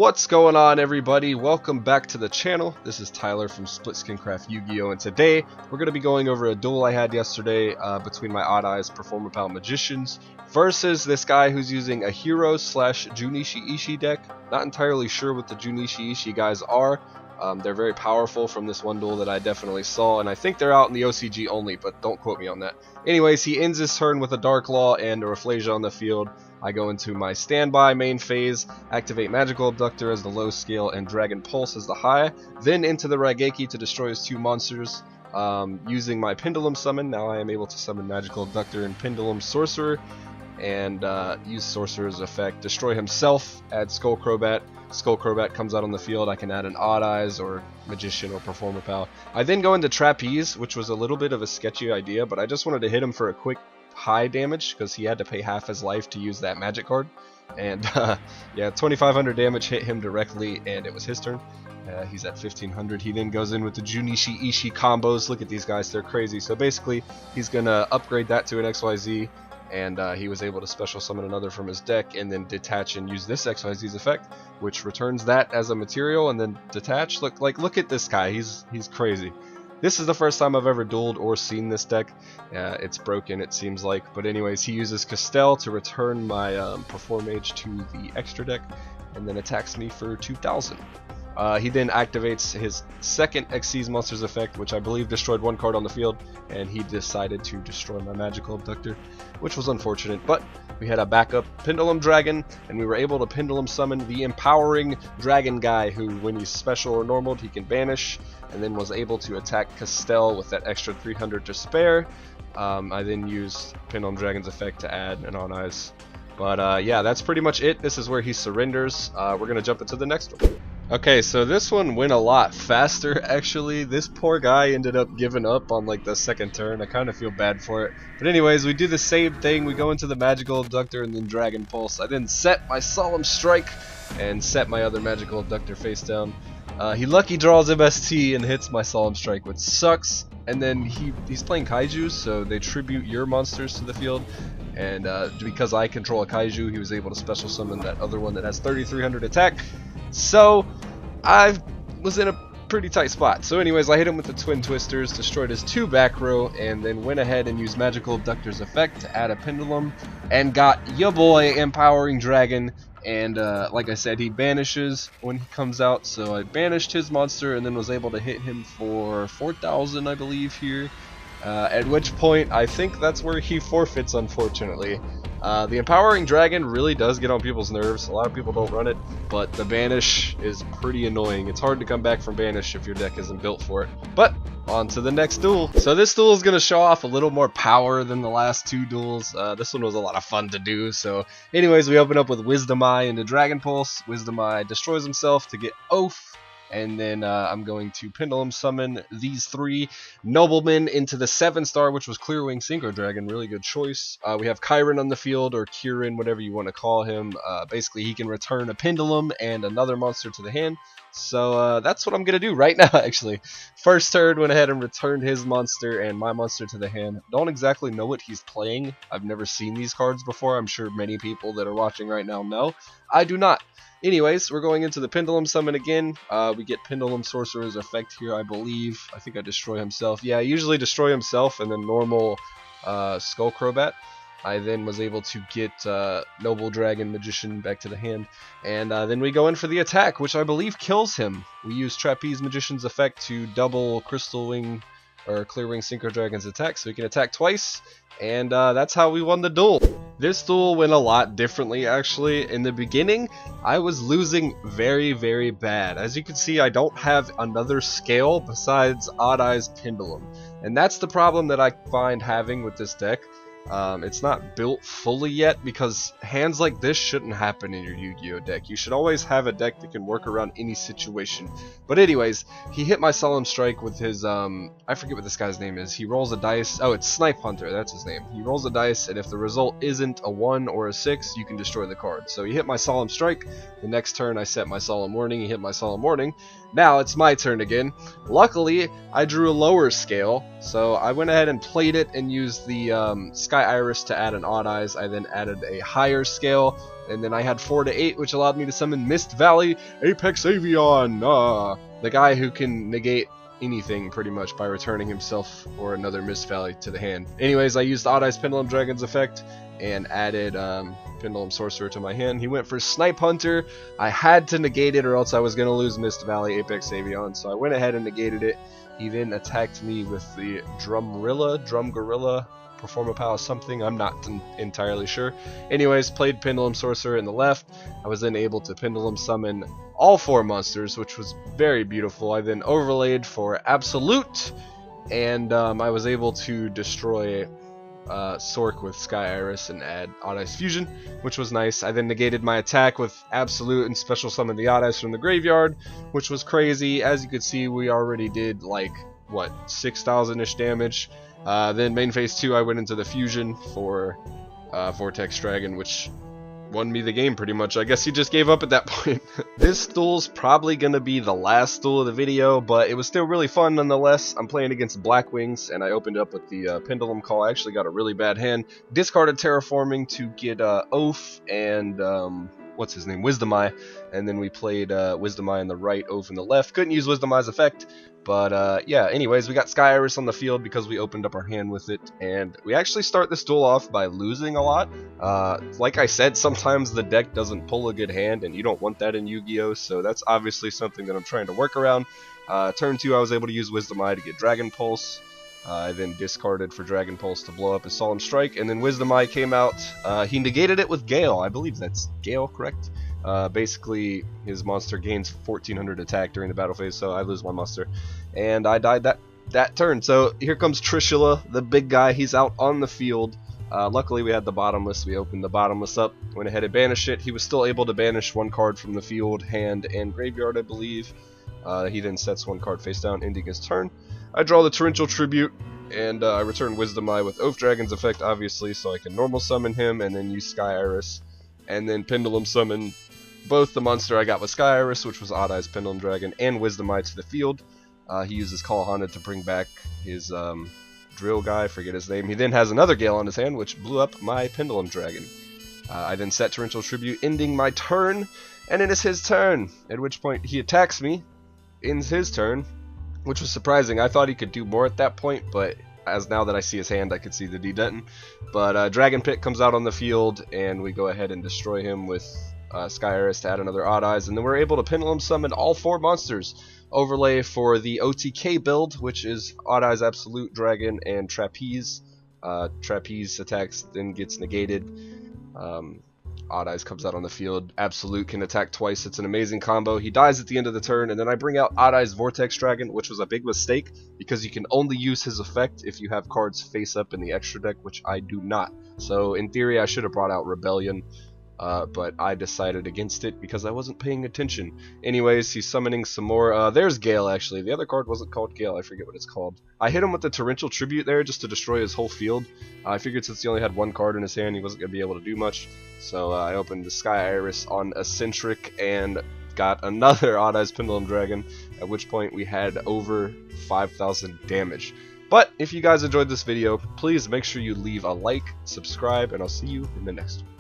What's going on, everybody? Welcome back to the channel. This is Tyler from SSCYugioh, and today we're going to be going over a duel I had yesterday between my Odd-Eyes Performapal Magicians versus this guy who's using a hero slash Junichi Ishii deck. Not entirely sure what the Junichi Ishii guys are. They're very powerful from this one duel that I definitely saw, and I think they're out in the OCG only, but don't quote me on that. Anyways, he ends his turn with a Dark Law and a Rafflesia on the field. I go into my standby main phase, activate Magical Abductor as the low scale and Dragon Pulse as the high, then into the Raigeki to destroy his two monsters. Using my Pendulum summon, now I am able to summon Magical Abductor and Pendulum Sorcerer, and use Sorcerer's effect, destroy himself, add Skull Crobat. Skull Crobat comes out on the field, I can add an Odd-Eyes or Magician or Performapal. I then go into Trapeze, which was a little bit of a sketchy idea, but I just wanted to hit him for a quick high damage because he had to pay half his life to use that magic card. And yeah, 2500 damage hit him directly, and it was his turn. He's at 1500. He then goes in with the Junichi Ishii combos. Look at these guys, they're crazy. So basically, he's gonna upgrade that to an XYZ. And he was able to special summon another from his deck and then detach and use this XYZ's effect, which returns that as a material and then detach. Look at this guy, he's crazy. This is the first time I've ever dueled or seen this deck. It's broken, it seems like. But anyways, he uses Castell to return my Performage to the extra deck and then attacks me for 2000. He then activates his second Xyz Monsters effect, which I believe destroyed one card on the field, and he decided to destroy my Magical Abductor, which was unfortunate, but we had a backup Pendulum Dragon, and we were able to Pendulum summon the empowering Dragon guy, who when he's special or normaled, he can banish, and then was able to attack Castell with that extra 300 to spare. I then used Pendulum Dragon's effect to add an Odd-Eyes. But yeah, that's pretty much it. This is where he surrenders. We're going to jump into the next one. Okay, so this one went a lot faster, actually. This poor guy ended up giving up on like the second turn. I kind of feel bad for it. But anyways, we do the same thing. We go into the Magical Abductor and then Dragon Pulse. I then set my Solemn Strike and set my other Magical Abductor face down. He lucky draws MST and hits my Solemn Strike, which sucks. And then he's playing Kaiju, so they tribute your monsters to the field. And because I control a Kaiju, he was able to special summon that other one that has 3300 attack. So I was in a pretty tight spot. So anyways, I hit him with the Twin Twisters, destroyed his two back row, and then went ahead and used Magical Abductor's effect to add a Pendulum, and got ya boy Empowering Dragon. And like I said, he banishes when he comes out, so I banished his monster and then was able to hit him for 4000, I believe, here. At which point, I think that's where he forfeits, unfortunately. The Empowering Dragon really does get on people's nerves. A lot of people don't run it, but the banish is pretty annoying. It's hard to come back from banish if your deck isn't built for it. But on to the next duel. So this duel is going to show off a little more power than the last two duels. This one was a lot of fun to do. So anyways, we open up with Wisdom Eye into Dragon Pulse. Wisdom Eye destroys himself to get Oath. And then I'm going to Pendulum summon these three noblemen into the 7-star, which was Clearwing Synchro Dragon. Really good choice. We have Chiron on the field, or Kirin, whatever you want to call him. Basically, he can return a Pendulum and another monster to the hand. So that's what I'm going to do right now, actually. First turn, went ahead and returned his monster and my monster to the hand. Don't exactly know what he's playing. I've never seen these cards before. I'm sure many people that are watching right now know. I do not. Anyways, we're going into the Pendulum summon again. We get Pendulum Sorcerer's effect here, I believe. I think I destroy himself. Yeah, I usually destroy himself and then normal Skull Crobat. I then was able to get Noble Dragon Magician back to the hand. And then we go in for the attack, which I believe kills him. We use Trapeze Magician's effect to double Crystal Wing or Clearwing Synchro Dragon's attack, so he can attack twice. And that's how we won the duel. This duel went a lot differently, actually. In the beginning, I was losing very, very bad. As you can see, I don't have another scale besides Odd-Eyes Pendulum. And that's the problem that I find having with this deck. It's not built fully yet, because hands like this shouldn't happen in your Yu-Gi-Oh deck. You should always have a deck that can work around any situation. But anyways, he hit my Solemn Strike with his, I forget what this guy's name is. He rolls a dice. Oh, it's Snipe Hunter, that's his name. He rolls a dice, and if the result isn't a 1 or a 6, you can destroy the card. So he hit my Solemn Strike. The next turn, I set my Solemn Warning. He hit my Solemn Warning. Now it's my turn again. Luckily, I drew a lower scale, so I went ahead and played it and used the Sky Iris to add an Odd-Eyes. I then added a higher scale, and then I had 4 to 8, which allowed me to summon Mist Valley Apex Avion, the guy who can negate anything pretty much by returning himself or another Mist Valley to the hand. Anyways, I used Odd-Eyes Pendulum Dragon's effect and added Pendulum Sorcerer to my hand. He went for Snipe Hunter. I had to negate it or else I was going to lose Mist Valley Apex Avion, so I went ahead and negated it. He then attacked me with the Drum Gorilla, Performapal something, I'm not entirely sure. Anyways, played Pendulum Sorcerer in the left. I was then able to Pendulum summon all 4 monsters, which was very beautiful. I then overlaid for Absolute, and I was able to destroy Sork with Sky Iris and add Odd-Eyes Fusion, which was nice. I then negated my attack with Absolute and special summoned the Odd-Eyes from the graveyard, which was crazy. As you could see, we already did like, what, 6,000-ish damage. Then main phase 2, I went into the Fusion for Vortex Dragon, which won me the game pretty much. I guess he just gave up at that point. This duel's probably gonna be the last duel of the video, but it was still really fun nonetheless. I'm playing against Blackwings, and I opened up with the Pendulum Call. I actually got a really bad hand. Discarded Terraforming to get Oath and what's his name, Wisdom Eye, and then we played Wisdom Eye on the right, Oath in the left. Couldn't use Wisdom Eye's effect, but yeah, anyways, we got Sky Iris on the field because we opened up our hand with it, and we actually start this duel off by losing a lot. Like I said, sometimes the deck doesn't pull a good hand, and you don't want that in Yu-Gi-Oh, so that's obviously something that I'm trying to work around. Turn 2, I was able to use Wisdom Eye to get Dragon Pulse. I then discarded for Dragon Pulse to blow up his Solemn Strike, and then Wisdom Eye came out. He negated it with Gale. I believe that's Gale, correct? Basically, his monster gains 1400 attack during the battle phase, so I lose my monster. And I died that turn. So here comes Trishula, the big guy. He's out on the field. Luckily, we had the Bottomless. We opened the Bottomless up, went ahead and banished it. He was still able to banish 1 card from the field, hand, and graveyard, I believe. He then sets 1 card face down, ending his turn. I draw the Torrential Tribute, and I return Wisdom Eye with Oath Dragon's effect, obviously, so I can normal summon him, and then use Sky Iris, and then Pendulum summon both the monster I got with Sky Iris, which was Odd-Eyes Pendulum Dragon, and Wisdom Eye to the field. He uses Call Haunted to bring back his drill guy, forget his name. He then has another Gale on his hand, which blew up my Pendulum Dragon. I then set Torrential Tribute, ending my turn, and it is his turn, at which point he attacks me, ends his turn, which was surprising. I thought he could do more at that point, but as now that I see his hand, I could see the dedenting. But Dragon Pit comes out on the field, and we go ahead and destroy him with Sky Iris to add another Odd-Eyes, and then we're able to Pendulum summon all 4 monsters. Overlay for the OTK build, which is Odd-Eyes Absolute Dragon and Trapeze. Trapeze attacks, then gets negated. Odd-Eyes comes out on the field. Absolute can attack twice. It's an amazing combo. He dies at the end of the turn, and then I bring out Odd-Eyes Vortex Dragon, which was a big mistake because you can only use his effect if you have cards face up in the extra deck, which I do not. So in theory, I should have brought out Rebellion, but I decided against it because I wasn't paying attention. Anyways, he's summoning some more. There's Gale, actually. The other card wasn't called Gale. I forget what it's called. I hit him with the Torrential Tribute there just to destroy his whole field. I figured since he only had 1 card in his hand, he wasn't going to be able to do much. So I opened the Sky Iris on Eccentric and got another Odd-Eyes Pendulum Dragon, at which point we had over 5,000 damage. But if you guys enjoyed this video, please make sure you leave a like, subscribe, and I'll see you in the next one.